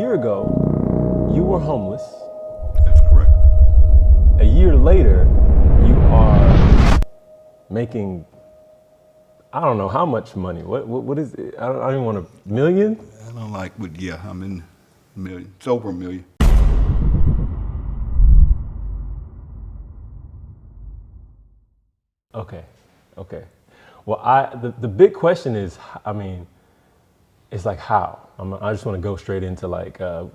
year ago, you were homeless. That's correct. A year later, you are making, I don't know how much money. What is it? I don't even want a million? I don't like, but yeah, I'm in a million. It's over a million. Okay. Well, the big question is, it's like how? I just want to go straight into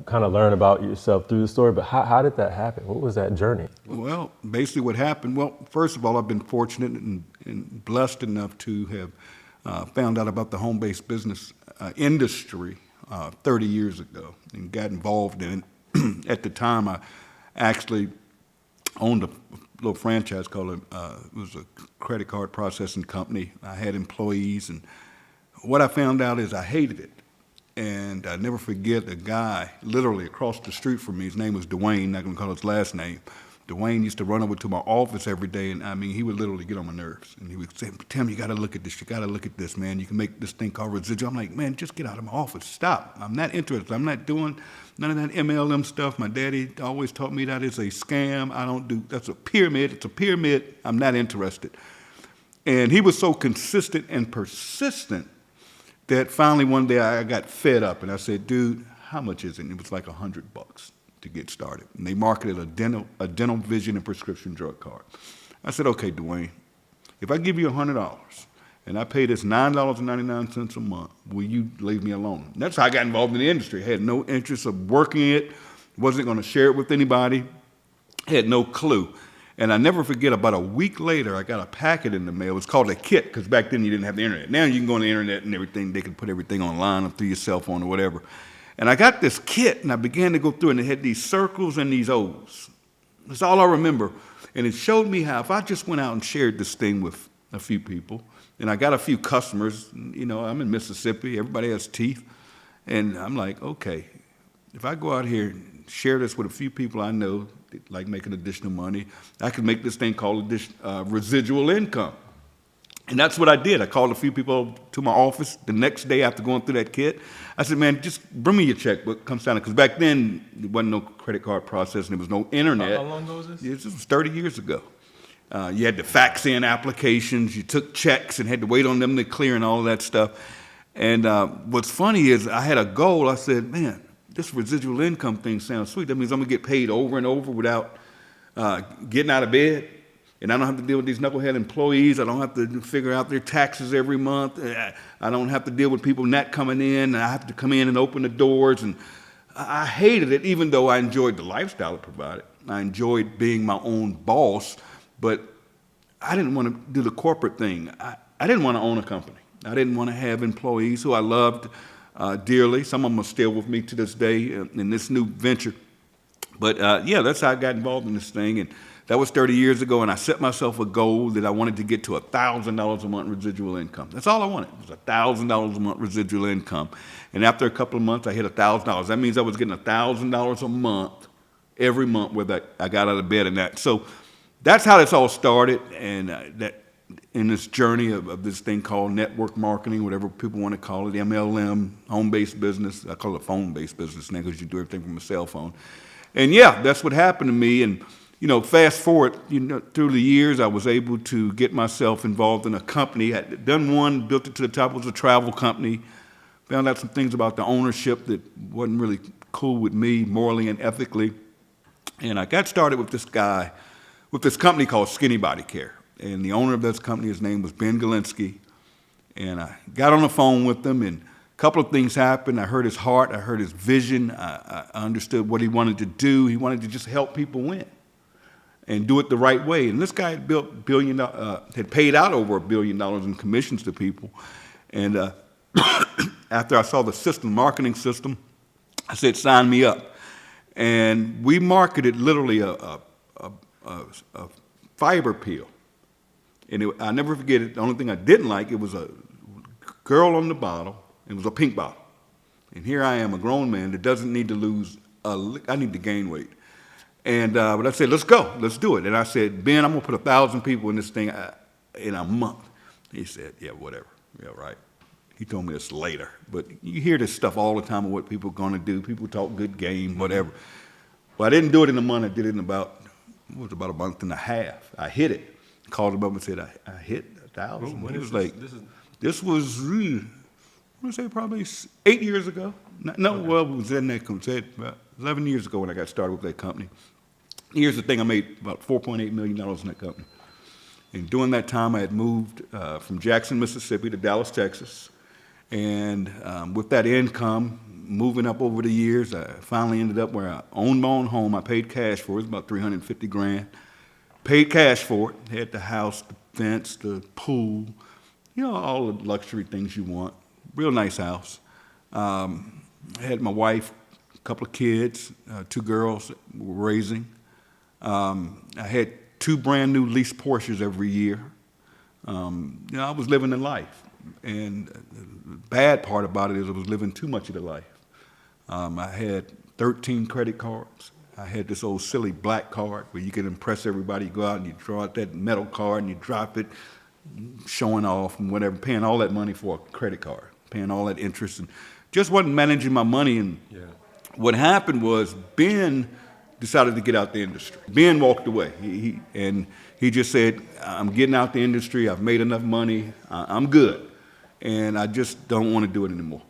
kind of learn about yourself through the story, but how did that happen? What was that journey? Well, basically what happened, first of all, I've been fortunate and blessed enough to have found out about the home-based business industry 30 years ago and got involved in it. At the time, I actually owned a little franchise called, it was a credit card processing company. I had employees, and what I found out is I hated it. And I never forget a guy literally across the street from me, his name was Jutawan, not gonna call his last name. Jutawan used to run over to my office every day, and he would literally get on my nerves. And he would say, Tim, you gotta look at this, man. You can make this thing called residual. I'm like, man, just get out of my office, stop. I'm not interested, I'm not doing none of that MLM stuff. My daddy always taught me that it's a scam. I don't do, that's a pyramid, it's a pyramid. I'm not interested. And he was so consistent and persistent that finally one day I got fed up and I said, dude, how much is it? And it was like $100 to get started. And they marketed a dental vision and prescription drug card. I said, okay, Dwayne, if I give you $100 and I pay this $9.99 a month, will you leave me alone? And that's how I got involved in the industry. I had no interest of working it, wasn't gonna share it with anybody, had no clue. And I never forget, about a week later, I got a packet in the mail. It was called a kit, because back then you didn't have the internet. Now you can go on the internet and everything. They can put everything online or through your cell phone or whatever. And I got this kit, and I began to go through it, and it had these circles and these O's. That's all I remember. And it showed me how if I just went out and shared this thing with a few people, and I got a few customers, I'm in Mississippi, everybody has teeth, and I'm like, okay, if I go out here and share this with a few people I know, like making additional money, I could make this thing called residual income. And that's what I did. I called a few people to my office the next day after going through that kit. I said, man, just bring me your checkbook, come sign it. Because back then, there wasn't no credit card processing, there was no internet. How long ago was this? This was 30 years ago. You had to fax in applications, you took checks and had to wait on them to clear and all of that stuff. And what's funny is I had a goal. I said, man, this residual income thing sounds sweet. That means I'm gonna get paid over and over without getting out of bed. And I don't have to deal with these knucklehead employees. I don't have to figure out their taxes every month. I don't have to deal with people not coming in. I have to come in and open the doors. And I hated it, even though I enjoyed the lifestyle it provided. I enjoyed being my own boss, but I didn't want to do the corporate thing. I didn't want to own a company. I didn't want to have employees who I loved dearly. Some of them are still with me to this day in this new venture. But yeah, that's how I got involved in this thing. And that was 30 years ago, and I set myself a goal that I wanted to get to $1,000 a month residual income. That's all I wanted, was $1,000 a month residual income. And after a couple of months, I hit $1,000. That means I was getting $1,000 a month every month where I got out of bed and that. So that's how this all started, and that in this journey of this thing called network marketing, whatever people want to call it, MLM, home-based business. I call it phone-based business now because you do everything from a cell phone. And yeah, that's what happened to me. And fast forward, through the years, I was able to get myself involved in a company. I had done one, built it to the top. It was a travel company. Found out some things about the ownership that wasn't really cool with me, morally and ethically. And I got started with this guy, with this company called Skinny Body Care. And the owner of this company, his name was Ben Galinsky. And I got on the phone with him, and a couple of things happened. I heard his heart, I heard his vision. I understood what he wanted to do. He wanted to just help people win and do it the right way. And this guy had had paid out over $1 billion in commissions to people. And after I saw the system, marketing system, I said, sign me up. And we marketed literally a fiber peel. And I never forget it. The only thing I didn't like, it was a girl on the bottle. It was a pink bottle. And here I am, a grown man that doesn't need to lose I need to gain weight. And but I said, let's go, let's do it. And I said, Ben, I'm gonna put 1,000 people in this thing in a month. He said, yeah, whatever, yeah, right. he told me this later, but you hear this stuff all the time of what people are going to do. People talk good game, whatever. Well, I didn't do it in a month. I did it in about a month and a half. I hit it. Called him up and said, I hit 1,000. He was like, this was, I'm going to say probably 8 years ago. No, okay. Well, it was in that company. About 11 years ago when I got started with that company. Here's the thing, I made about $4.8 million in that company. And during that time, I had moved from Jackson, Mississippi to Dallas, Texas. And with that income, moving up over the years, I finally ended up where I owned my own home. I paid cash for it. It was about $350,000. Paid cash for it. Had the house, the fence, the pool, all the luxury things you want. Real nice house. I had my wife, a couple of kids, 2 girls that we were raising. I had 2 brand new leased Porsches every year. I was living the life. And the bad part about it is I was living too much of the life. I had 13 credit cards. I had this old silly black card where you can impress everybody. You go out and you draw out that metal card and you drop it, showing off and whatever, paying all that money for a credit card, paying all that interest, and just wasn't managing my money. And what happened was Ben decided to get out the industry. Ben walked away. He just said, I'm getting out the industry. I've made enough money. I'm good. And I just don't want to do it anymore.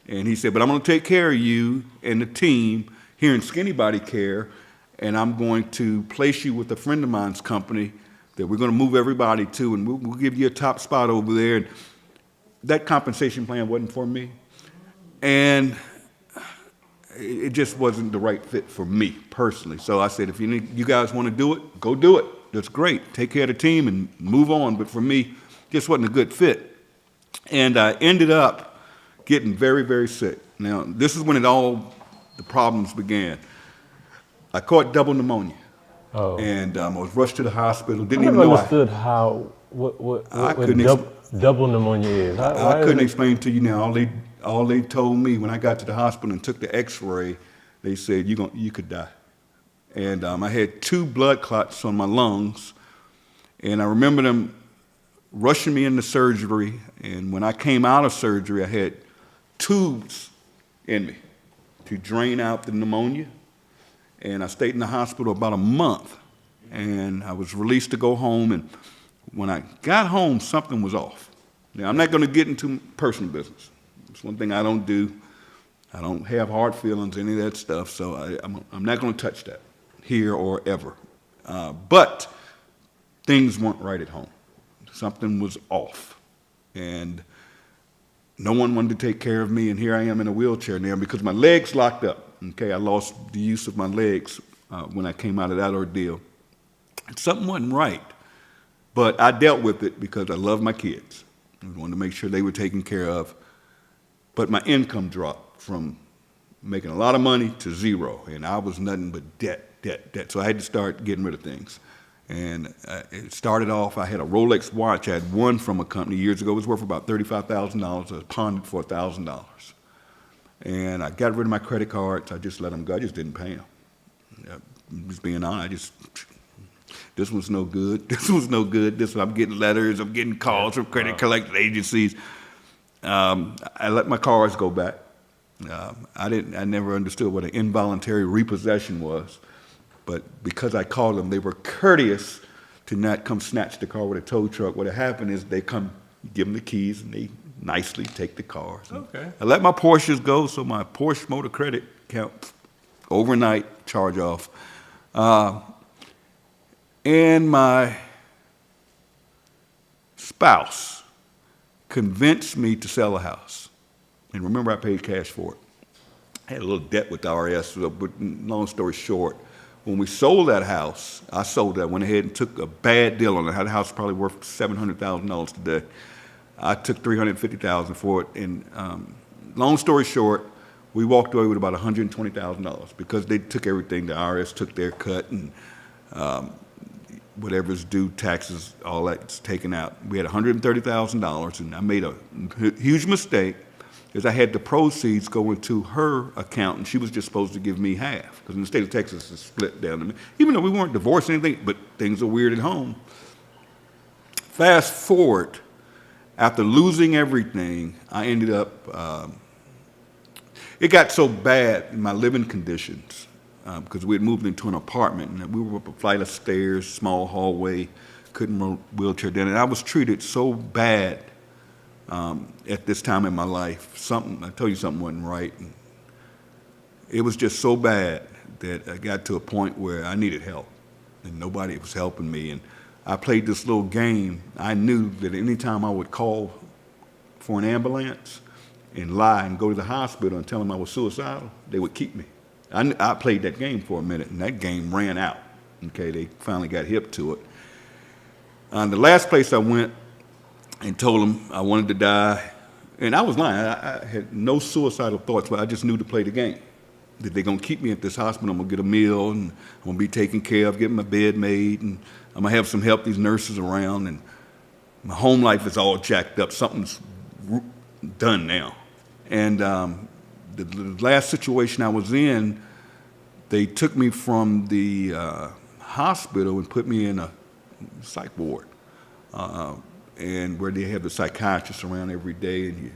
And he said, but I'm going to take care of you and the team here in Skinny Body Care, and I'm going to place you with a friend of mine's company that we're going to move everybody to, and we'll give you a top spot over there. And that compensation plan wasn't for me. And it just wasn't the right fit for me personally. So I said, if you guys want to do it, go do it. That's great. Take care of the team and move on. But for me, just wasn't a good fit. And I ended up getting very, very sick. Now, this is when the problems began. I caught double pneumonia. Oh. And I was rushed to the hospital. Didn't even know understood what double pneumonia is. I couldn't explain to you now. All they told me when I got to the hospital and took the X-ray, they said you could die. And I had 2 blood clots on my lungs, and I remember them rushing me into surgery. And when I came out of surgery, I had tubes in me to drain out the pneumonia. And I stayed in the hospital about a month, and I was released to go home. And when I got home, something was off. Now, I'm not going to get into personal business. It's one thing I don't do. I don't have hard feelings, any of that stuff, so I'm not going to touch that here or ever. But things weren't right at home. Something was off. And no one wanted to take care of me, and here I am in a wheelchair now because my legs locked up. Okay, I lost the use of my legs when I came out of that ordeal. Something wasn't right, but I dealt with it because I love my kids. I wanted to make sure they were taken care of. But my income dropped from making a lot of money to zero, and I was nothing but debt. So I had to start getting rid of things. And it started off, I had a Rolex watch. I had one from a company years ago. It was worth about $35,000. I pawned it for $1,000. And I got rid of my credit cards. I just let them go. I just didn't pay them. Just being honest, this was no good. This was no good. I'm getting letters. I'm getting calls from credit collection agencies. I let my cars go back. I never understood what an involuntary repossession was. But because I called them, they were courteous to not come snatch the car with a tow truck. What had happened is they come, give them the keys, and they nicely take the cars. Okay. I let my Porsches go, so my Porsche motor credit account overnight charge off. And my spouse convinced me to sell a house. And remember, I paid cash for it. I had a little debt with the RS, but long story short, when we sold that house, I sold that, went ahead and took a bad deal on it. The house was probably worth $700,000 today. I took $350,000 for it, and long story short, we walked away with about $120,000 because they took everything. The IRS took their cut, and whatever's due, taxes, all that's taken out. We had $130,000, and I made a huge mistake because I had the proceeds go into her account, and she was just supposed to give me half because in the state of Texas, it's split down to me. Even though we weren't divorced or anything, but things are weird at home. Fast forward, After losing everything, I ended up, it got so bad in my living conditions, because we had moved into an apartment, and we were up a flight of stairs, small hallway, couldn't wheelchair down, and I was treated so bad at this time in my life. I told you something wasn't right. And it was just so bad that I got to a point where I needed help, and nobody was helping me. And I played this little game. I knew that anytime I would call for an ambulance and lie and go to the hospital and tell them I was suicidal, they would keep me. I played that game for a minute, and that game ran out. Okay, they finally got hip to it. The last place I went and told them I wanted to die, and I was lying. I had no suicidal thoughts, but I just knew to play the game. That they're going to keep me at this hospital. I'm going to get a meal, and I'm going to be taken care of, getting my bed made, and I'm going to have some help, these nurses around, and my home life is all jacked up. Something's done now. And the last situation I was in, they took me from the hospital and put me in a psych ward, and where they have the psychiatrists around every day, and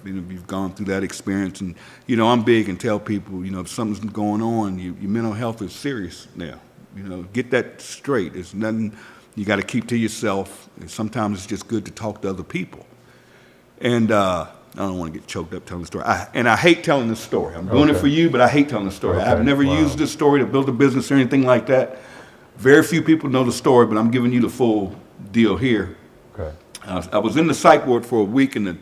you've gone through that experience. And I'm big and tell people, if something's going on, your mental health is serious now. Get that straight. It's nothing you got to keep to yourself. And sometimes it's just good to talk to other people. And I don't want to get choked up telling the story. I hate telling this story. I'm doing it for you, but I hate telling the story. Okay. I've never used this story to build a business or anything like that. Very few people know the story, but I'm giving you the full deal here. Okay. I was in the psych ward for a week, and the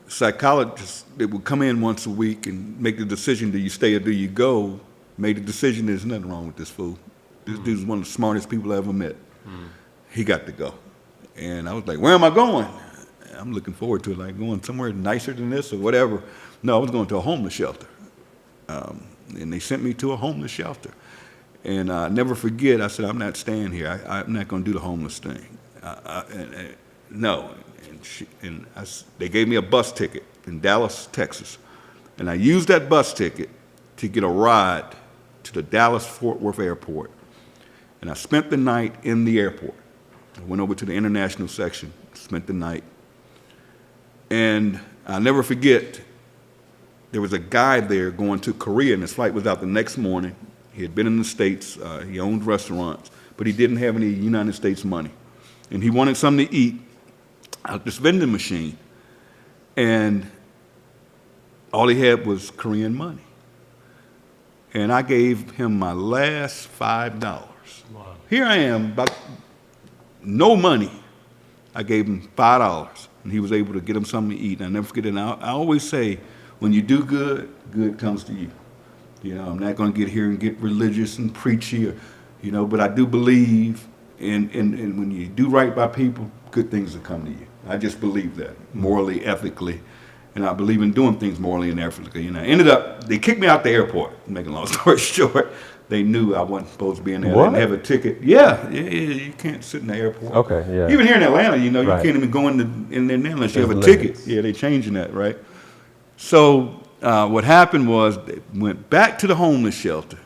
psychologist that would come in once a week and make the decision, do you stay or do you go, made the decision, there's nothing wrong with this fool. This dude's one of the smartest people I ever met. He got to go. And I was like, where am I going? I'm looking forward to it, like going somewhere nicer than this or whatever. No, I was going to a homeless shelter. And they sent me to a homeless shelter. And I never forget, I said, I'm not staying here. I'm not going to do the homeless thing. No. They gave me a bus ticket in Dallas, Texas. And I used that bus ticket to get a ride to the Dallas-Fort Worth airport. And I spent the night in the airport. I went over to the international section, spent the night. And I'll never forget, there was a guy there going to Korea, and his flight was out the next morning. He had been in the States. He owned restaurants, but he didn't have any United States money. And he wanted something to eat at this vending machine. And all he had was Korean money. And I gave him my last $5. Wow. Here I am, about no money. I gave him $5, and he was able to get him something to eat. And I never forget it. And I always say, when you do good, good comes to you. I'm not going to get here and get religious and preachy, but I do believe in when you do right by people, good things will come to you. I just believe that, morally, ethically, and I believe in doing things morally and ethically. They kicked me out the airport, making a long story short. They knew I wasn't supposed to be in there. What? I didn't have a ticket. Yeah, you can't sit in the airport. Okay, yeah. Even here in Atlanta, you Right. can't even go in there now unless you have a There's ticket. limits. Yeah, they're changing that, right? So what happened was they went back to the homeless shelter,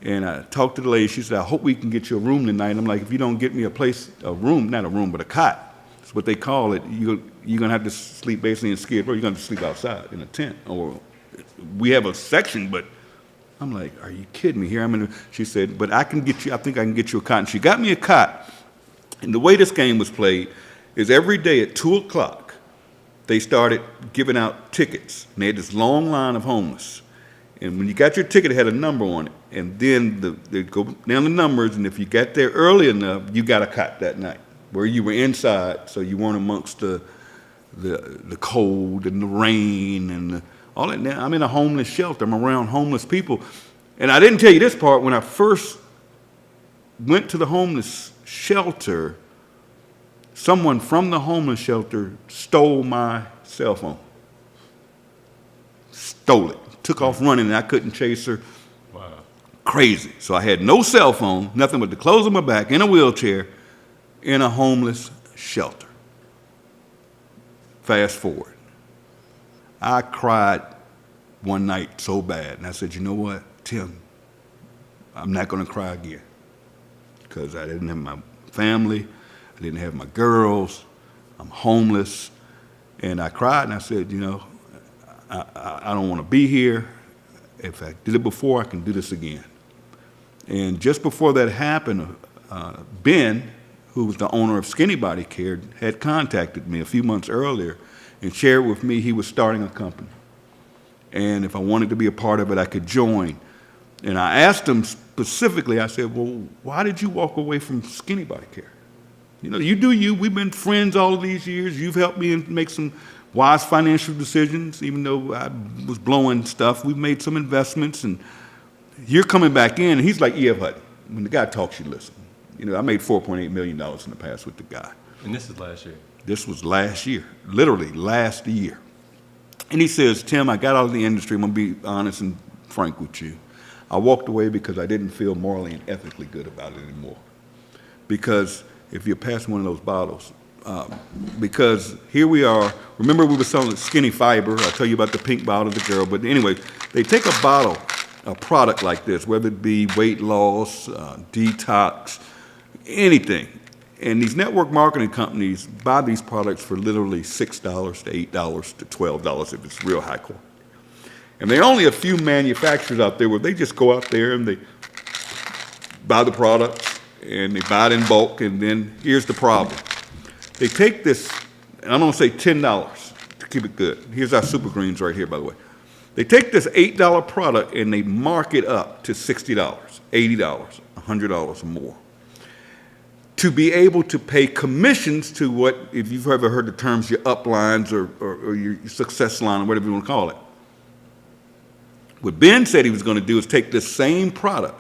and I talked to the lady. She said, I hope we can get you a room tonight. I'm like, if you don't get me a room, not a room, but a cot, that's what they call it, you're going to have to sleep basically in Skid Row. You're going to sleep outside in a tent. Or we have a section, but I'm like, are you kidding me? She said, but I think I can get you a cot. And she got me a cot. And the way this game was played is every day at 2 o'clock, they started giving out tickets. And they had this long line of homeless. And when you got your ticket, it had a number on it. And then they go down the numbers, and if you got there early enough, you got a cot that night, where you were inside, so you weren't amongst the cold and the rain and all that. Now, I'm in a homeless shelter. I'm around homeless people. And I didn't tell you this part. When I first went to the homeless shelter, someone from the homeless shelter stole my cell phone. Stole it. Took off running, and I couldn't chase her. Wow. Crazy. So I had no cell phone, nothing but the clothes on my back, in a wheelchair, in a homeless shelter. Fast forward. I cried one night so bad, and I said, you know what, Tim, I'm not going to cry again, because I didn't have my family, I didn't have my girls, I'm homeless, And I cried and I said, you know, I don't want to be here. If I did it before, I can do this again. And just before that happened, Ben, who was the owner of Skinny Body Care, had contacted me a few months earlier and shared with me he was starting a company. And if I wanted to be a part of it, I could join. And I asked him specifically, I said, well, why did you walk away from Skinny Body Care? You know, you do you. We've been friends all of these years. You've helped me make some wise financial decisions, even though I was blowing stuff. We've made some investments, and you're coming back in. And he's like E.F. Hutton. When the guy talks, you listen. You know, I made $4.8 million in the past with the guy. And this is last year? This was last year, literally last year. And he says, Tim, I got out of the industry. I'm going to be honest and frank with you. I walked away because I didn't feel morally and ethically good about it anymore. Because if you're passing one of those bottles, because here we are, remember we were selling Skinny Fiber. I'll tell you about the pink bottle, the girl. But anyway, they take a bottle, a product like this, whether it be weight loss, detox, anything. And these network marketing companies buy these products for literally $6 to $8 to $12 if it's real high quality. And there are only a few manufacturers out there where they just go out there and they buy the products and they buy it in bulk, and then here's the problem. They take this, and I'm gonna say $10 to keep it good. Here's our Super Greens right here, by the way. They take this $8 product and they mark it up to $60, $80, $100 or more, to be able to pay commissions to what, if you've ever heard the terms, your uplines or your success line or whatever you want to call it. What Ben said he was going to do is take this same product,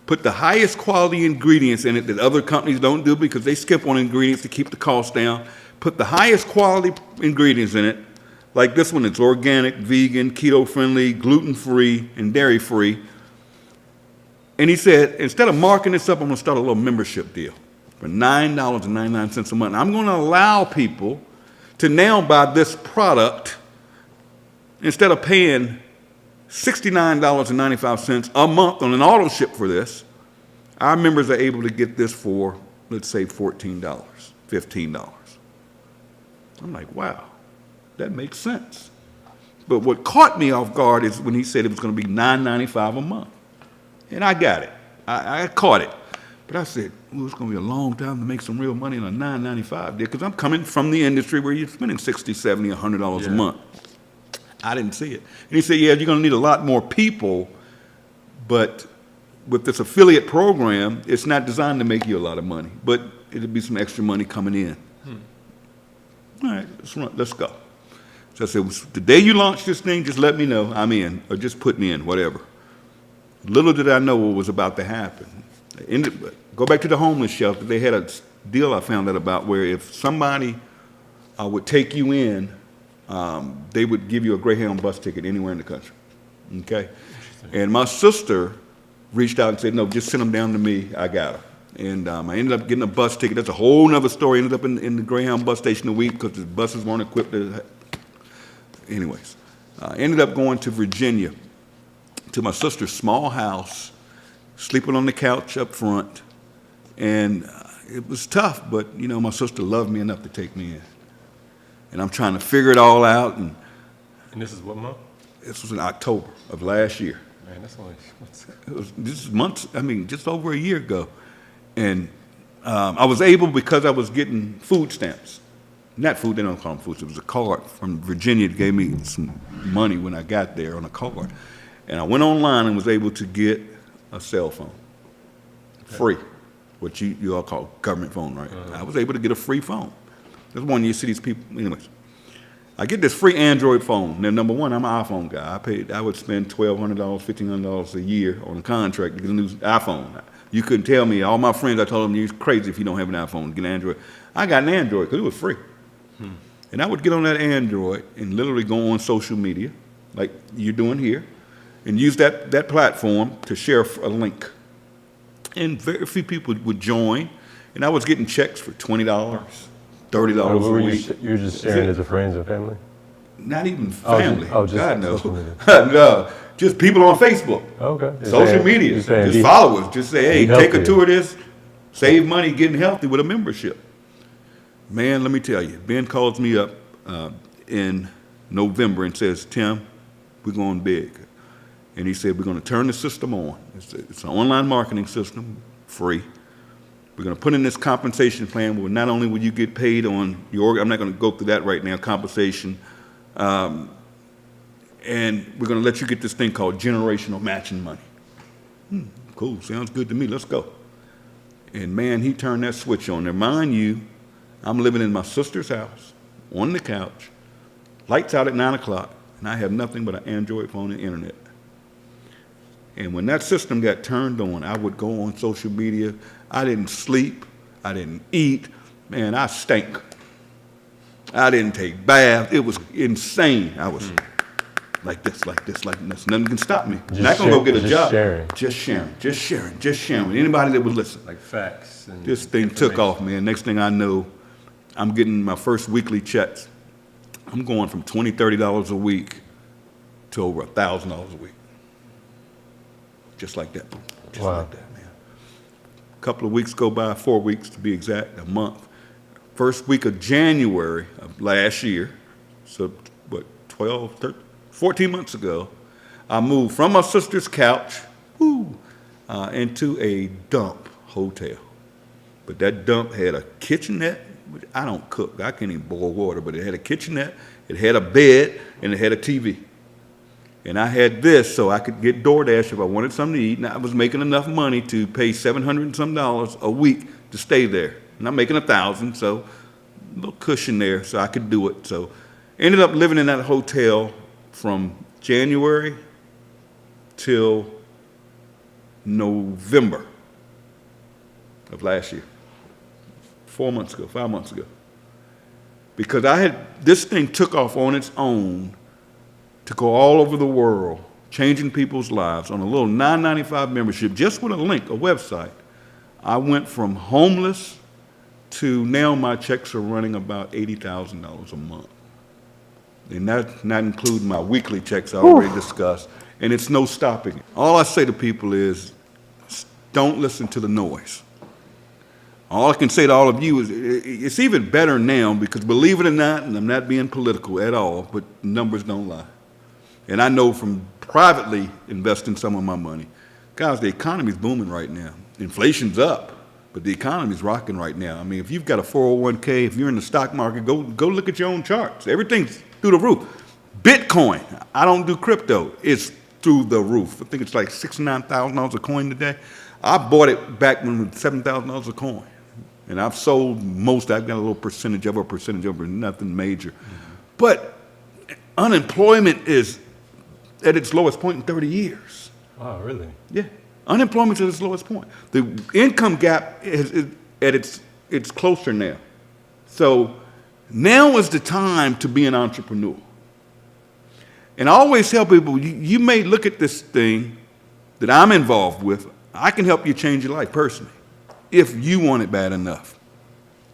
put the highest quality ingredients in it that other companies don't do because they skip on ingredients to keep the cost down, put the highest quality ingredients in it, like this one, it's organic, vegan, keto-friendly, gluten-free, and dairy-free. And he said, instead of marking this up, I'm going to start a little membership deal for $9.99 a month. I'm going to allow people to now buy this product instead of paying $69.95 a month on an auto ship for this. Our members are able to get this for, let's say, $14, $15. I'm like, wow, that makes sense. But what caught me off guard is when he said it was going to be $9.95 a month. And I got it. I caught it. But I said, well, it's going to be a long time to make some real money on a $9.95 deal because I'm coming from the industry where you're spending $60, $70, $100 a month. I didn't see it. And he said, yeah, you're going to need a lot more people, but with this affiliate program, it's not designed to make you a lot of money, but it'll be some extra money coming in. All right, let's go. So I said, the day you launch this thing, just let me know I'm in, or just put me in, whatever. Little did I know what was about to happen. Go back to the homeless shelter. They had a deal I found out about where if somebody would take you in, they would give you a Greyhound bus ticket anywhere in the country, okay? And my sister reached out and said, no, just send them down to me, I got her. And I ended up getting a bus ticket. That's a whole nother story. Ended up in the Greyhound bus station a week because the buses weren't equipped. Anyways, ended up going to Virginia to my sister's small house, sleeping on the couch up front. And it was tough, but, you know, my sister loved me enough to take me in. And I'm trying to figure it all out. And this is what month? This was in October of last year. Man, that's only This is months, I mean, just over a year ago. And I was able, because I was getting food stamps. Not food, they don't call them foods. It was a card from Virginia that gave me some money when I got there on a card. And I went online and was able to get a cell phone, free, what you all call government phone, right? I was able to get a free phone. That's one you see these people, anyways. I get this free Android phone. Now, number one, I'm an iPhone guy. I would spend $1,200, $1,500 a year on a contract to get a new iPhone. You couldn't tell me, all my friends, I told them, you're crazy if you don't have an iPhone to get an Android. I got an Android because it was free. And I would get on that Android and literally go on social media, like you're doing here, and use that platform to share a link. And very few people would join, and I was getting checks for $20, $30 a week. You were just sharing it to friends and family? Not even family. Just God, no. social media. No, just people on Facebook. Okay. Social media. Just followers. Just say, hey, take a tour of this, save money, getting healthy with a membership. Man, let me tell you, Ben calls me up in November and says, Tim, we're going big. And he said, we're going to turn the system on. It's an online marketing system, free. We're going to put in this compensation plan where not only will you get paid on your, I'm not going to go through that right now, compensation, and we're going to let you get this thing called generational matching money. Cool, sounds good to me, let's go. And man, he turned that switch on there. Mind you, I'm living in my sister's house, on the couch, lights out at 9 o'clock, and I have nothing but an Android phone and internet. And when that system got turned on, I would go on social media. I didn't sleep, I didn't eat, man, I stank. I didn't take baths, it was insane. I was like this. Nothing can stop me. I'm not gonna go get a job. Just sharing with anybody that would listen. Like facts. And this thing took off, man. Next thing I know, I'm getting my first weekly checks. I'm going from $20, $30 a week to over $1,000 a week. Just like that, just like that, man. A couple of weeks go by, 4 weeks to be exact, a month. First week of January of last year, so what, 12, 13, 14 months ago, I moved from my sister's couch into a dump hotel. But that dump had a kitchenette. I don't cook, I can't even boil water, but it had a kitchenette, it had a bed, and it had a TV. And I had this so I could get DoorDash if I wanted something to eat, and I was making enough money to pay $700 and some a week to stay there. And I'm making $1,000, so a little cushion there so I could do it. So ended up living in that hotel from January till November of last year. 5 months ago. Because this thing took off on its own to go all over the world, changing people's lives on a little $9.95 membership, just with a link, a website. I went from homeless to now my checks are running about $80,000 a month. And that's not including my weekly checks I already discussed, and it's no stopping it. All I say to people is, don't listen to the noise. All I can say to all of you is, it's even better now because believe it or not, and I'm not being political at all, but numbers don't lie. And I know from privately investing some of my money, guys, the economy's booming right now. Inflation's up, but the economy's rocking right now. I mean, if you've got a 401k, if you're in the stock market, go look at your own charts. Everything's through the roof. Bitcoin, I don't do crypto, it's through the roof. I think it's like $69,000 a coin today. I bought it back when it was $7,000 a coin. And I've sold most, I've got a little percentage of it, nothing major. But unemployment is at its lowest point in 30 years. Wow, really? Yeah, unemployment's at its lowest point. The income gap is at it's closer now. So now is the time to be an entrepreneur. And I always tell people, you may look at this thing that I'm involved with, I can help you change your life personally, if you want it bad enough.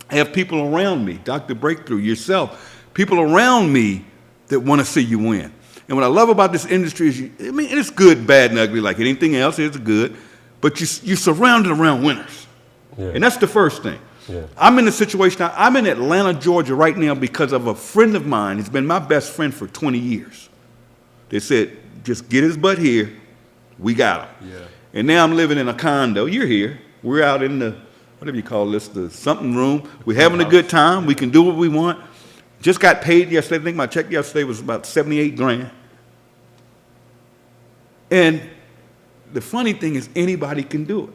I have people around me, Dr. Breakthrough, yourself, people around me that want to see you win. And what I love about this industry is, it's good, bad, and ugly like anything else. It's good, but you're surrounded around winners. Yeah. And that's the first thing. Yeah. I'm in a situation, I'm in Atlanta, Georgia right now because of a friend of mine. He's been my best friend for 20 years. They said, just get his butt here. We got him. Yeah. And now I'm living in a condo. You're here. We're out in the, whatever you call this, the something room. We're having a good time. We can do what we want. Just got paid yesterday. I think my check yesterday was about 78 grand. And the funny thing is anybody can do it,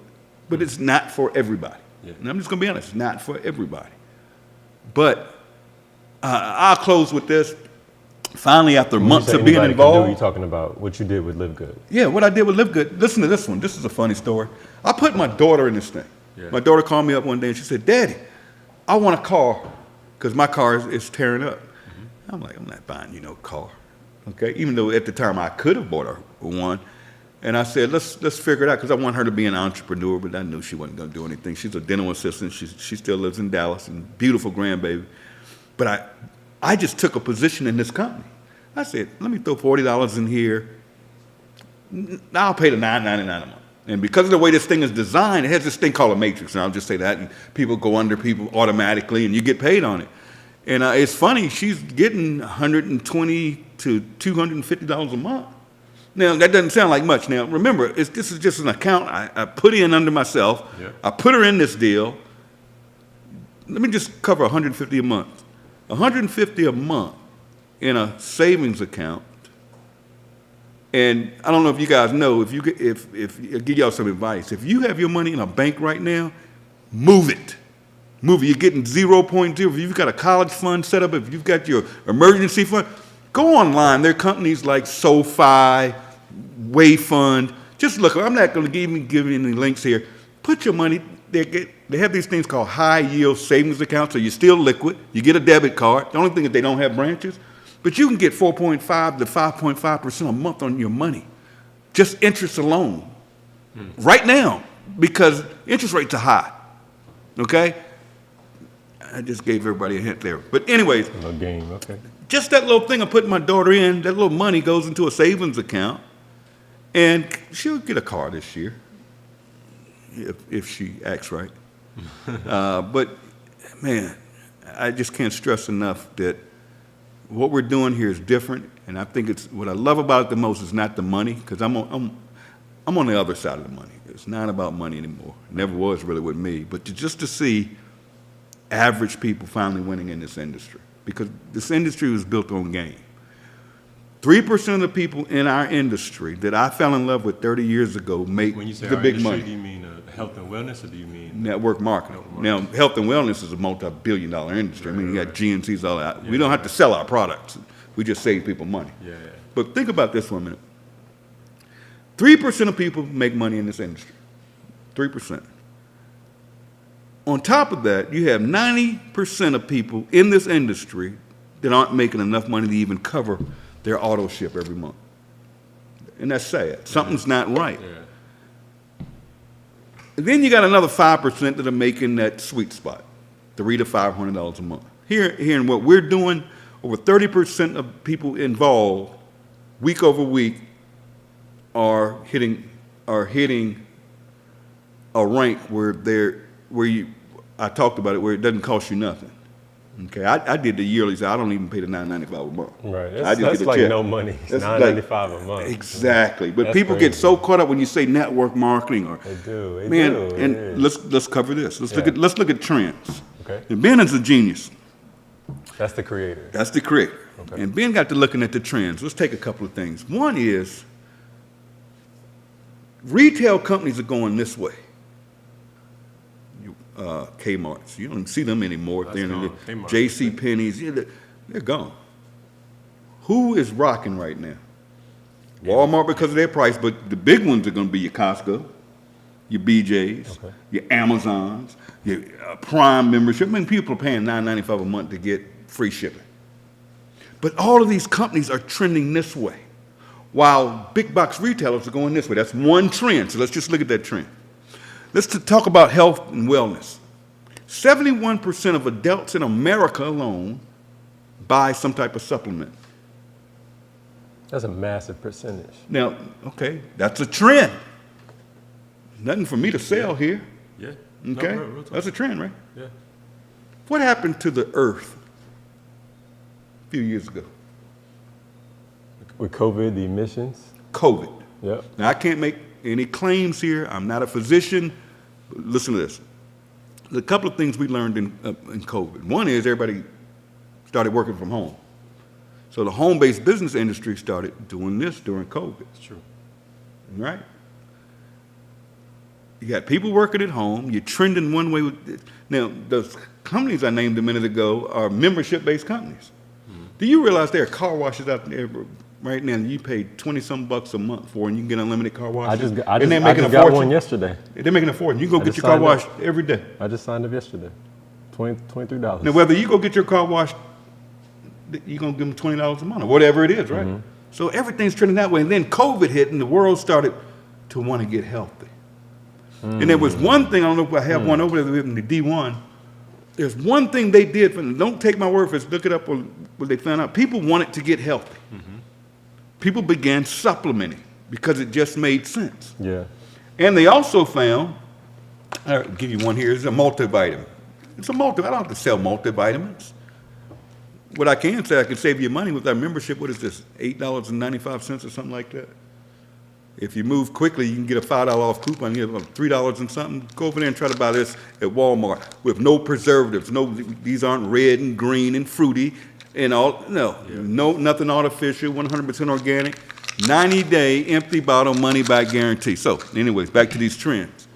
but it's not for everybody. Yeah. And I'm just going to be honest, it's not for everybody. But I'll close with this. Finally, after months of being involved. You're talking about what you did with Livegood. Yeah, what I did with Livegood. Listen to this one. This is a funny story. I put my daughter in this thing. Yeah. My daughter called me up one day and she said, Daddy, I want a car because my car is tearing up. Mm-hmm. I'm like, I'm not buying you no car. Okay, even though at the time I could have bought her one. And I said, let's figure it out because I want her to be an entrepreneur, but I knew she wasn't going to do anything. She's a dental assistant. She still lives in Dallas, and beautiful grandbaby. But I just took a position in this company. I said, let me throw $40 in here. I'll pay the $9.99 a month. And because of the way this thing is designed, it has this thing called a matrix, and I'll just say that, and people go under people automatically, and you get paid on it. And it's funny, she's getting $120 to $250 a month. Now, that doesn't sound like much. Now, remember, this is just an account I put in under myself. Yeah. I put her in this deal. Let me just cover $150 a month. $150 a month in a savings account. And I don't know if you guys know, if I'll give y'all some advice. If you have your money in a bank right now, move it. Move it. You're getting 0.0. If you've got a college fund set up, if you've got your emergency fund, go online. There are companies like SoFi, Wayfund. Just look. I'm not going to give you any links here. Put your money. They have these things called high yield savings accounts, so you're still liquid. You get a debit card. The only thing is they don't have branches, but you can get 4.5 to 5.5% a month on your money, just interest alone, right now, because interest rates are high. Okay. I just gave everybody a hint there. But anyways, No game, okay. just that little thing I put my daughter in, that little money goes into a savings account, and she'll get a car this year, if she acts right. But, man, I just can't stress enough that what we're doing here is different, and I think it's what I love about it the most is not the money, because I'm on the other side of the money. It's not about money anymore. It never was really with me, but just to see average people finally winning in this industry, because this industry was built on game. 3% of the people in our industry that I fell in love with 30 years ago make When you say the our big industry, money. do you mean health and wellness, or do you mean Network marketing. Now, health and wellness is a multi-billion-dollar industry. I mean, you got GNCs, all that. We don't have to sell our products. We just save people money. Yeah. But think about this for a minute. 3% of people make money in this industry. 3%. On top of that, you have 90% of people in this industry that aren't making enough money to even cover their auto ship every month. And that's sad. Something's not right. Yeah. And then you got another 5% that are making that sweet spot, $300 to $500 a month. Here in what we're doing, over 30% of people involved, week over week, are hitting a rank I talked about it, where it doesn't cost you nothing. Okay, I did the yearly, so I don't even pay the $9.95 a month. Right. I just That's get a like check. no money. It's That's $9.95 a month. Exactly. But That's people get crazy. so caught up when you say network marketing or They do. They man, do. and It is. let's cover this. Let's Yeah. look at trends. Okay. And Ben is a genius. That's the creator. That's the creator. Okay. And Ben got to looking at the trends. Let's take a couple of things. One is retail companies are going this way. Kmart's, you don't see them anymore. That's They're in the gone. Kmart. J.C. Penney's, they're gone. Who is rocking right now? Walmart because of their price, but the big ones are going to be your Costco, your BJ's, Okay. your Amazons, your Prime membership. I mean, people are paying $9.95 a month to get free shipping. But all of these companies are trending this way, while big box retailers are going this way. That's one trend, so let's just look at that trend. Let's talk about health and wellness. 71% of adults in America alone buy some type of supplement. That's a massive percentage. Now, okay, that's a trend. Nothing for me to sell here. Yeah. Okay, No, real talk. that's a trend, right? Yeah. What happened to the earth a few years ago? With COVID, the emissions. COVID. Yep. Now, I can't make any claims here. I'm not a physician. But listen to this. There's a couple of things we learned in COVID. One is everybody started working from home. So the home-based business industry started doing this during COVID. It's true. Right? You got people working at home. You're trending one way with this. Now, those companies I named a minute ago are membership-based companies. Mm-hmm. Do you realize there are car washes out there right now you pay $20-some a month for, and you can get unlimited car washes? I just got one yesterday. They're making a fortune. You can go I get just your car signed up. washed every day. I just signed up yesterday. $23. Now, whether you go get your car washed, you're going to give them $20 a month or whatever it is, right? Mm-hmm. So everything's trending that way. And then COVID hit, and the world started to want to get healthy. And there was one thing, I don't know if I have one over there in the D1. There's one thing they did, don't take my word for it, look it up what they found out. People wanted to get healthy. Mm-hmm. People began supplementing because it just made sense. Yeah. And they also found, I'll give you one here, it's a multivitamin. It's a multivitamin. I don't have to sell multivitamins. What I can say, I can save you money with our membership. What is this, $8.95 or something like that? If you move quickly, you can get a $5 off coupon. You get $3 and something. Go over there and try to buy this at Walmart with no preservatives. No, these aren't red and green and fruity and all. No, nothing artificial. 100% organic. 90-day empty bottle money back guarantee. So, anyways, back to these trends.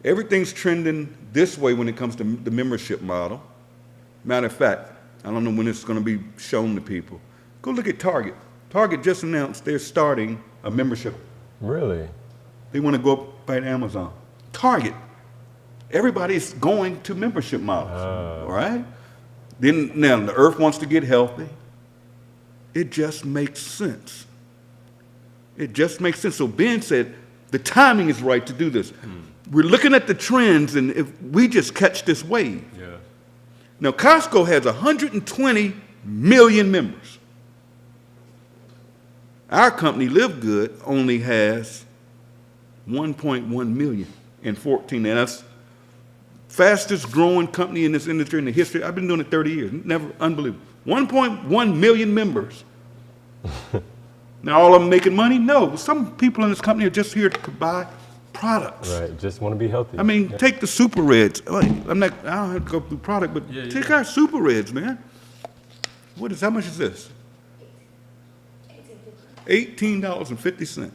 Everything's trending this way when it comes to the membership model. Matter of fact, I don't know when it's going to be shown to people. Go look at Target. Target just announced they're starting a membership. Really? They want to go up by Amazon. Target. Everybody's going to membership models, all right? Then now the earth wants to get healthy. It just makes sense. It just makes sense. So Ben said the timing is right to do this. We're looking at the trends, and if we just catch this wave. Yeah. Now Costco has 120 million members. Our company, Livegood, only has 1.1 million in 14. And that's fastest growing company in this industry in the history. I've been doing it 30 years. Never, unbelievable. 1.1 million members. Now, all of them making money? No. Some people in this company are just here to buy products. Right, just want to be healthy. I mean, take the Super Reds. I don't have to go through product, but take our Super Reds, man. How much is this? $18.50.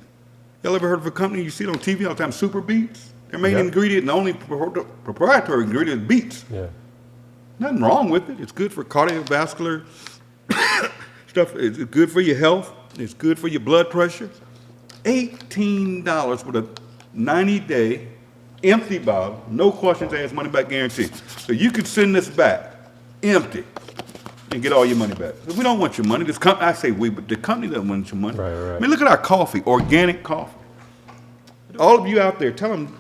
Y'all ever heard of a company you see it on TV all the time, Super Beets? Their main ingredient and the only proprietary ingredient is beets. Yeah. Nothing wrong with it. It's good for cardiovascular stuff. It's good for your health. It's good for your blood pressure. $18 with a 90-day empty bottle, no questions asked, money back guarantee. So you can send this back empty and get all your money back. We don't want your money. This company, I say we, but the company doesn't want your money. Right. I mean, look at our coffee, organic coffee. All of you out there, tell them,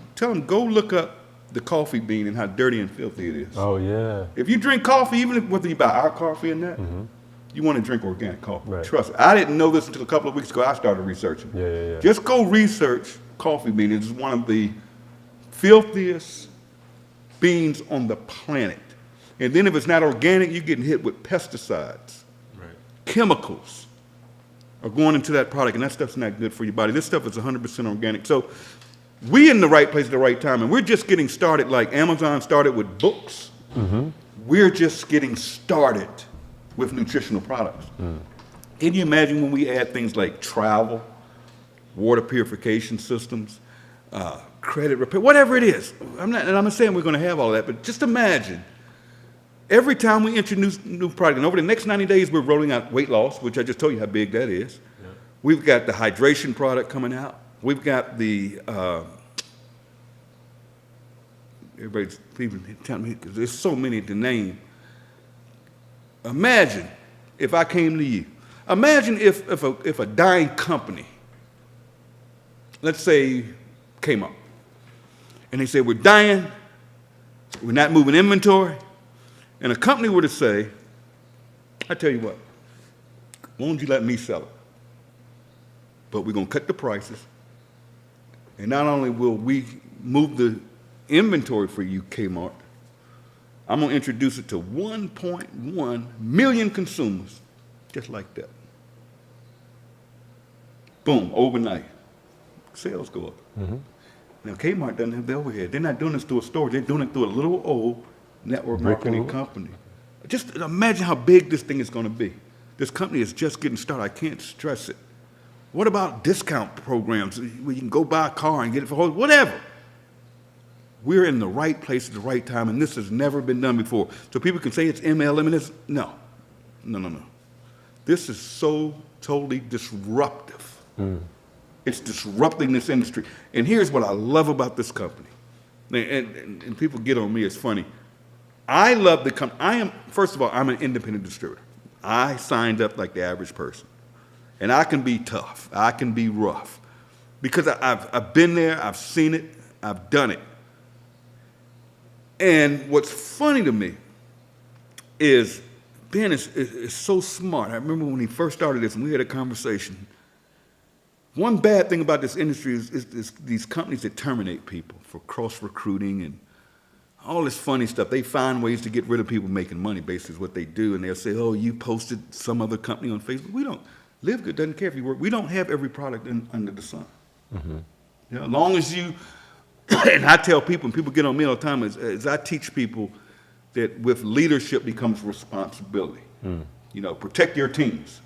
go look up the coffee bean and how dirty and filthy it is. Oh, yeah. If you drink coffee, even whether you buy our coffee or not, you want to drink organic coffee. Right. Trust me. I didn't know this until a couple of weeks ago. I started researching. Yeah. Just go research coffee bean. It's one of the filthiest beans on the planet. And then if it's not organic, you're getting hit with pesticides. Right. Chemicals are going into that product, and that stuff's not good for your body. This stuff is 100% organic. So we're in the right place at the right time, and we're just getting started like Amazon started with books. We're just getting started with nutritional products. Can you imagine when we add things like travel, water purification systems, credit repair, whatever it is? I'm not saying we're going to have all that, but just imagine every time we introduce new product, and over the next 90 days, we're rolling out weight loss, which I just told you how big that is. Yeah. We've got the hydration product coming out. We've got the, everybody's even telling me, because there's so many to name. Imagine if I came to you. Imagine if a dying company, let's say came up, and they said, we're dying, we're not moving inventory, and a company were to say, I tell you what, why don't you let me sell it? But we're going to cut the prices, and not only will we move the inventory for you, Kmart, I'm going to introduce it to 1.1 million consumers, just like that. Boom, overnight. Sales go up. Now, Kmart doesn't have the overhead. They're not doing this through a store. They're doing it through a little old network marketing company. Just imagine how big this thing is going to be. This company is just getting started. I can't stress it. What about discount programs where you can go buy a car and get it for whatever? We're in the right place at the right time, and this has never been done before. So people can say it's MLM, and it's no. This is so totally disruptive. It's disrupting this industry. And here's what I love about this company. And people get on me, it's funny. I love the company. First of all, I'm an independent distributor. I signed up like the average person. And I can be tough. I can be rough. Because I've been there, I've seen it, I've done it. And what's funny to me is Ben is so smart. I remember when he first started this and we had a conversation. One bad thing about this industry is these companies that terminate people for cross-recruiting and all this funny stuff. They find ways to get rid of people making money, basically is what they do. And they'll say, oh, you posted some other company on Facebook. We don't. Livegood doesn't care if you work. We don't have every product under the sun. Mm-hmm. You know, as long as you, and I tell people, and people get on me all the time, is I teach people that with leadership becomes responsibility. Mm. You know, protect your teams.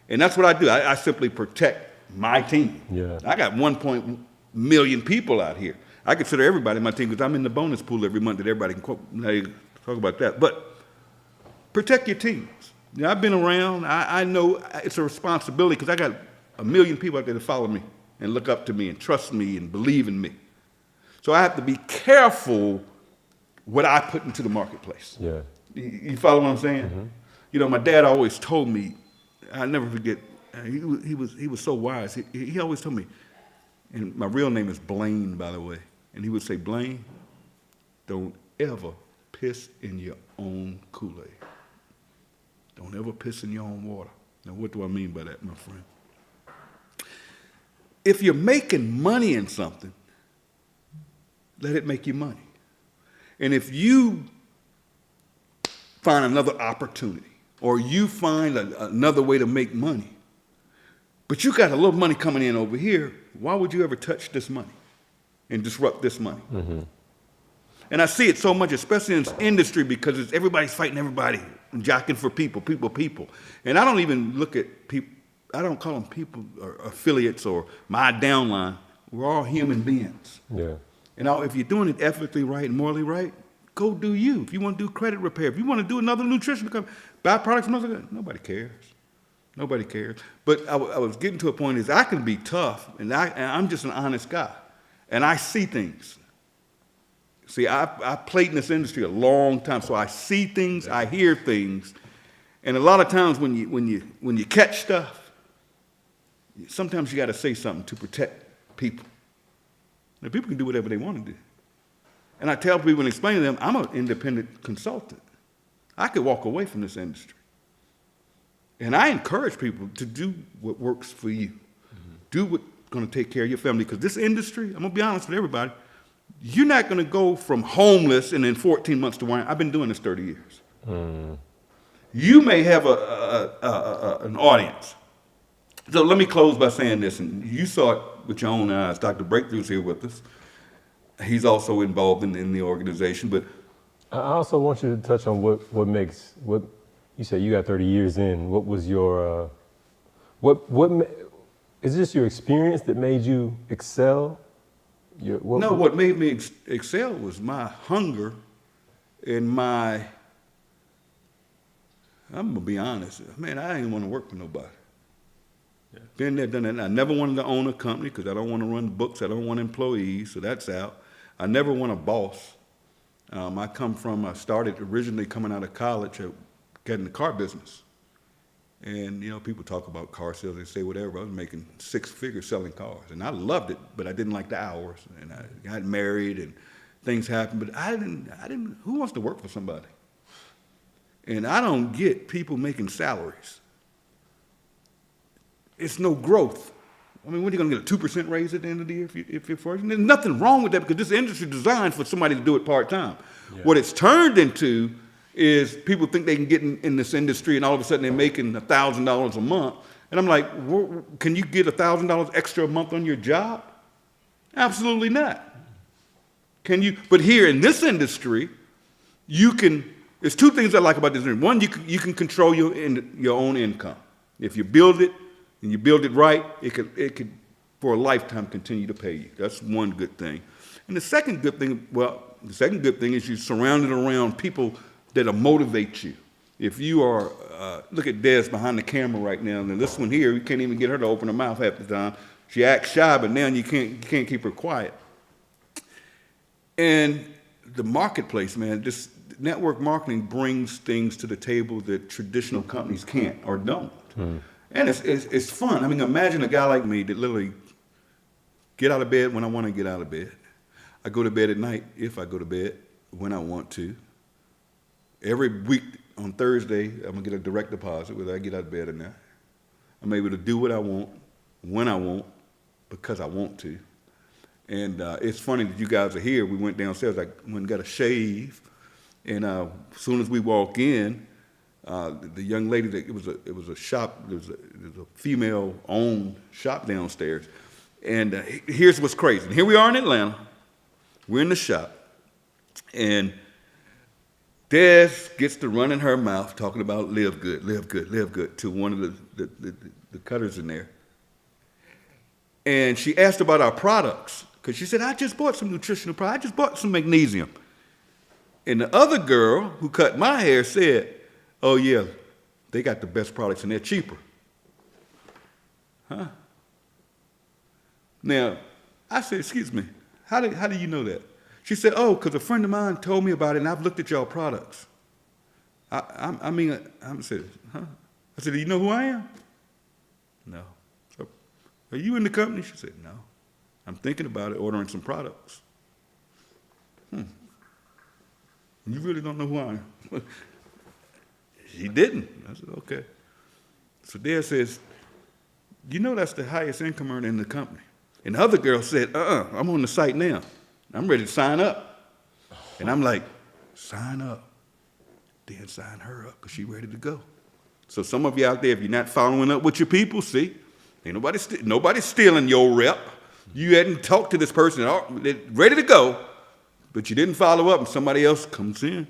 And that's what I do. I simply protect my team. Yeah. I got 1 million people out here. I consider everybody my team because I'm in the bonus pool every month that everybody can quote. Talk about that. But protect your teams. You know, I've been around. I know it's a responsibility because I got 1 million people out there that follow me and look up to me and trust me and believe in me. So I have to be careful what I put into the marketplace. Yeah. You follow what I'm saying? Mm-hmm. You know, my dad always told me, I'll never forget, he was so wise. He always told me, and my real name is Blaine, by the way, and he would say, Blaine, don't ever piss in your own Kool-Aid. Don't ever piss in your own water. Now, what do I mean by that, my friend? If you're making money in something, let it make you money. And if you find another opportunity or you find another way to make money, but you got a little money coming in over here, why would you ever touch this money and disrupt this money? Mm-hmm. And I see it so much, especially in this industry, because everybody's fighting everybody and jockeying for people. And I don't even look at people, I don't call them people or affiliates or my downline. We're all human beings. Yeah. And if you're doing it ethically right and morally right, go do you. If you want to do credit repair, if you want to do another nutrition, buy products from other guys, nobody cares. Nobody cares. But I was getting to a point is I can be tough, and I'm just an honest guy. And I see things. See, I played in this industry a long time, so I see things, I hear things. And a lot of times when you catch stuff, sometimes you got to say something to protect people. Now, people can do whatever they want to do. And I tell people and explain to them, I'm an independent consultant. I could walk away from this industry. And I encourage people to do what works for you. Mm-hmm. Do what's going to take care of your family. Because this industry, I'm going to be honest with everybody, you're not going to go from homeless and in 14 months to wine. I've been doing this 30 years. Mm. You may have an audience. So let me close by saying this, and you saw it with your own eyes. Dr. Breakthrough's here with us. He's also involved in the organization. But I also want you to touch on what makes, what you said you got 30 years in. What was your, is this your experience that made you excel? What made me excel was my hunger and I'm going to be honest, man, I didn't want to work for nobody. Yeah. Been there, done that. I never wanted to own a company because I don't want to run books. I don't want employees, so that's out. I never want a boss. I started originally coming out of college at getting the car business. And, you know, people talk about car sales, they say whatever. I was making 6 figures selling cars. And I loved it, but I didn't like the hours. And I got married and things happened. But I didn't, who wants to work for somebody? And I don't get people making salaries. It's no growth. I mean, when are you going to get a 2% raise at the end of the year if you're first? And there's nothing wrong with that because this industry is designed for somebody to do it part-time. Yeah. What it's turned into is people think they can get in this industry and all of a sudden they're making $1,000 a month. And I'm like, can you get $1,000 extra a month on your job? Absolutely not. Can you? But here in this industry, you can, there's 2 things I like about this industry. One, you can control your own income. If you build it, and you build it right, it could for a lifetime continue to pay you. That's one good thing. And the second good thing is you're surrounded around people that'll motivate you. If you are, look at Des behind the camera right now, and this one here, you can't even get her to open her mouth half the time. She acts shy, but now you can't keep her quiet. And the marketplace, man, this network marketing brings things to the table that traditional companies can't or don't. Mm. And it's fun. I mean, imagine a guy like me that literally get out of bed when I want to get out of bed. I go to bed at night if I go to bed when I want to. Every week on Thursday, I'm going to get a direct deposit whether I get out of bed or not. I'm able to do what I want, when I want, because I want to. And it's funny that you guys are here. We went downstairs, I went and got a shave. And as soon as we walk in, the young lady, it was a shop, there was a female-owned shop downstairs. And here's what's crazy. And here we are in Atlanta. We're in the shop. And Des gets to run in her mouth talking about live good, live good, live good to one of the cutters in there. And she asked about our products because she said, I just bought some nutritional products. I just bought some magnesium. And the other girl who cut my hair said, oh, yeah, they got the best products and they're cheaper. Huh? Now, I said, excuse me, how do you know that? She said, oh, because a friend of mine told me about it and I've looked at y'all products. I said, huh? I said, do you know who I am? No. Are you in the company? She said, no. I'm thinking about it, ordering some products. You really don't know who I am? She didn't. I said, okay. So Dad says, you know that's the highest income earner in the company. And the other girl said, I'm on the site now. I'm ready to sign up. And I'm like, sign up. Then sign her up because she's ready to go. So some of you out there, if you're not following up with your people, see, ain't nobody's stealing your rep. You hadn't talked to this person, they're ready to go, but you didn't follow up and somebody else comes in.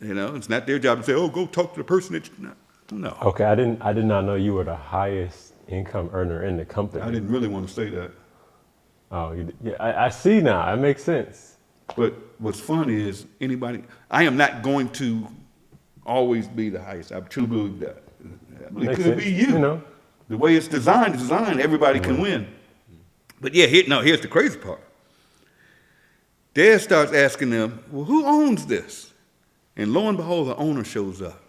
You know, it's not their job to say, oh, go talk to the person that you no. Okay, I did not know you were the highest income earner in the company. I didn't really want to say that. Oh, yeah, I see now. It makes sense. But what's funny is I am not going to always be the highest. I truly believe that. It could be you. Know. The way it's designed, everybody can win. But yeah, here's the crazy part. Dad starts asking them, well, who owns this? And lo and behold, the owner shows up.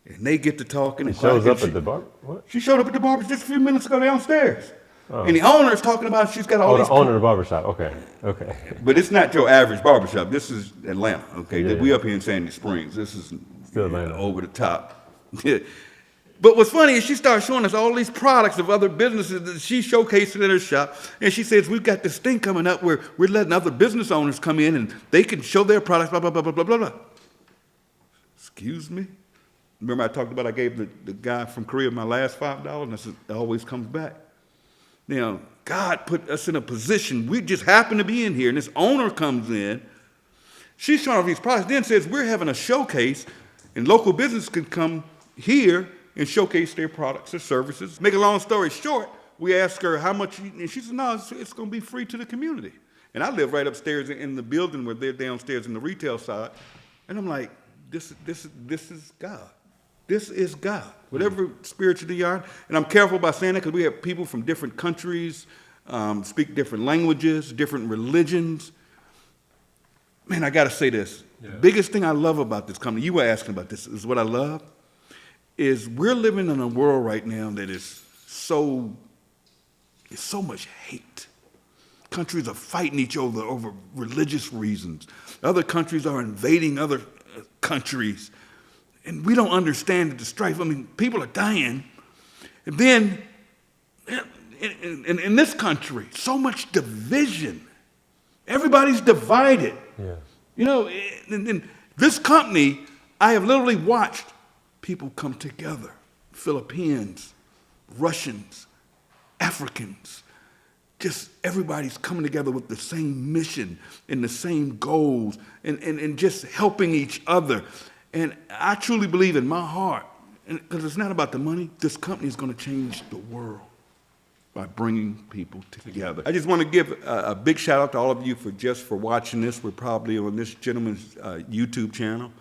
And they get to talking. He shows up at the bar? What? She showed up at the barber just a few minutes ago downstairs. Oh. And the owner is talking about she's got all these... the owner of the barbershop. Okay. But it's not your average barbershop. This is Atlanta, okay? Yeah. We up here in Sandy Springs. This is still Atlanta. Over the top. But what's funny is she starts showing us all these products of other businesses that she showcased in her shop. And she says, we've got this thing coming up where we're letting other business owners come in and they can show their products, blah, blah, blah, blah, blah, blah, blah. Excuse me? Remember I talked about I gave the guy from Korea my last $5 and I said, it always comes back. Now, God put us in a position, we just happen to be in here, and this owner comes in. She's showing off these products, then says, we're having a showcase, and local business can come here and showcase their products or services. Make a long story short, we asked her how much, and she said, no, it's going to be free to the community. And I live right upstairs in the building where they're downstairs in the retail side. And I'm like, this is God. This is God, whatever spiritually you are. And I'm careful about saying that because we have people from different countries, speak different languages, different religions. Man, I got to say this. Yeah. The biggest thing I love about this company, you were asking about this, is what I love, is we're living in a world right now that is so much hate. Countries are fighting each other over religious reasons. Other countries are invading other countries. And we don't understand the strife. I mean, people are dying. And then, in this country, so much division. Everybody's divided. Yeah. You know, in this company, I have literally watched people come together. Filipinos, Russians, Africans. Just everybody's coming together with the same mission and the same goals and just helping each other. And I truly believe in my heart, because it's not about the money, this company is going to change the world by bringing people together. I just want to give a big shout out to all of you for watching this. We're probably on this gentleman's YouTube channel.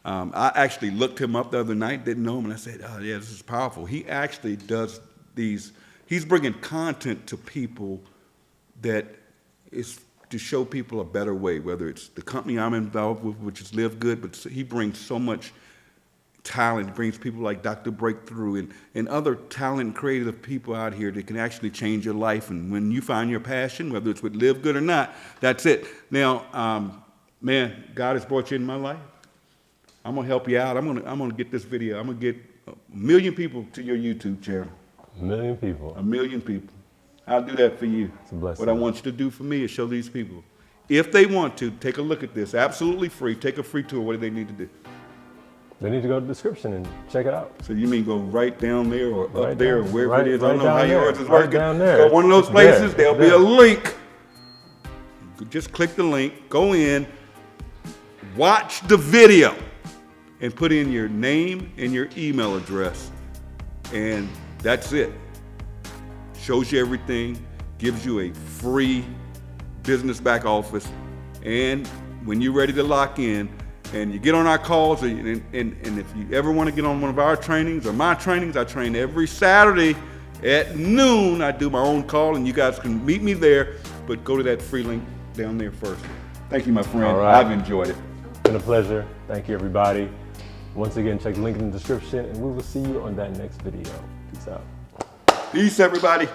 I actually looked him up the other night, didn't know him, and I said, oh yeah, this is powerful. He actually does he's bringing content to people that is to show people a better way, whether it's the company I'm involved with, which is Livegood, but he brings so much talent. He brings people like Dr. Breakthrough and other talent, creative people out here that can actually change your life. And when you find your passion, whether it's with Livegood or not, that's it. Now, man, God has brought you in my life. I'm gonna help you out. I'm gonna get this video. I'm gonna get 1 million people to your YouTube channel. 1 million people. 1 million people. I'll do that for you. It's a blessing. What I want you to do for me is show these people, if they want to, take a look at this, absolutely free. Take a free tour. What do they need to do? They need to go to the description and check it out. So you mean go right down there or Right up there or down- wherever right- it is? I right don't know how down yours there. is Right working. down there. Go one of those It's there. places, there'll It's be a there. link. Just click the link, go in, watch the video, and put in your name and your email address. And that's it. Shows you everything, gives you a free business back office. And when you're ready to lock in, and you get on our calls, and if you ever want to get on one of our trainings or my trainings, I train every Saturday at noon. I do my own call, and you guys can meet me there, but go to that free link down there first. Thank you, my friend. All right. I've enjoyed it. It's been a pleasure. Thank you, everybody. Once again, check the link in the description, and we will see you on that next video. Peace out. Peace, everybody.